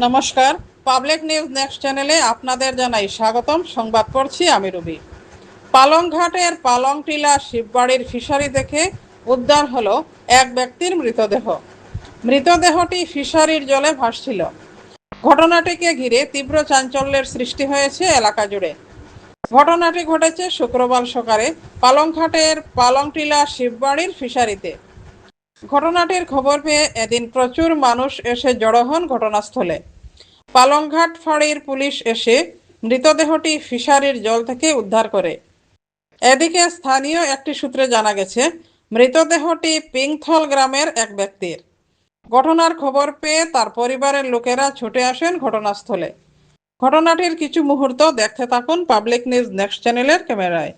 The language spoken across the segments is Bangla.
নমস্কার, পাবলিক নিউজ নেক্সট চ্যানেলে আপনাদের জানাই স্বাগতম। সংবাদ পড়ছি আমি রবি। পালংঘাটের পালংটিলা শিববাড়ির ফিশারি থেকে উদ্ধার হলো এক ব্যক্তির মৃতদেহ। মৃতদেহটি ফিশারির জলে ভাসছিল। ঘটনাটিকে ঘিরে তীব্র চাঞ্চল্যের সৃষ্টি হয়েছে এলাকা জুড়ে। ঘটনাটি ঘটেছে শুক্রবার সকালে পালংঘাটের পালংটিলা শিববাড়ির ফিশারিতে। ঘটনাটির খবর পেয়ে এদিন প্রচুর মানুষ এসে জড়ো হন ঘটনাস্থলে। পালংঘাট ফাঁড়ির পুলিশ এসে মৃতদেহটি ফিশারির জল থেকে উদ্ধার করে। এদিকে স্থানীয় একটি সূত্রে জানা গেছে, মৃতদেহটি পিংথল গ্রামের এক ব্যক্তির। ঘটনার খবর পেয়ে তার পরিবারের লোকেরা ছুটে আসেন ঘটনাস্থলে। ঘটনাটির কিছু মুহূর্ত দেখতে থাকুন পাবলিক নিউজ নেক্সট চ্যানেলের ক্যামেরায়।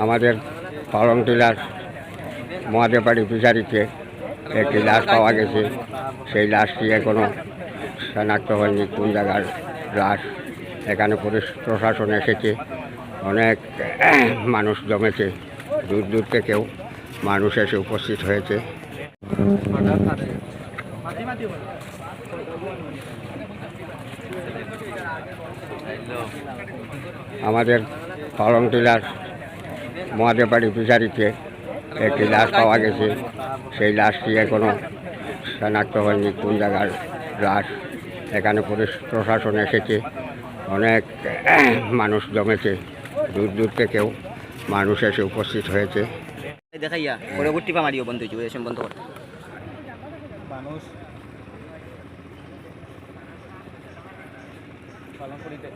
আমাদের পালংটিলার মহাদেববাড়ি ফিশারিতে একটি লাশ পাওয়া গেছে। সেই লাশটি এখনও শনাক্ত হয়নি কোন জায়গার লাশ। এখানে পুলিশ প্রশাসন এসেছে, অনেক মানুষ জমেছে, দূর দূর থেকেও মানুষ এসে উপস্থিত হয়েছে। আমাদের পালংটিলার মহাদেববাড়ি ফিশারিতে একটি লাশ পাওয়া গেছে। সেই লাশটি এখনও শনাক্ত হয়নি কোন জায়গার লাশ। এখানে পুলিশ প্রশাসন এসেছে, অনেক মানুষ জমেছে, দূর দূর থেকেও মানুষ এসে উপস্থিত হয়েছে। দেখাইয়া পরবর্তী পা মারিও বন্ধ হয়েছে বন্ধ করতে মানুষ পালন করিতে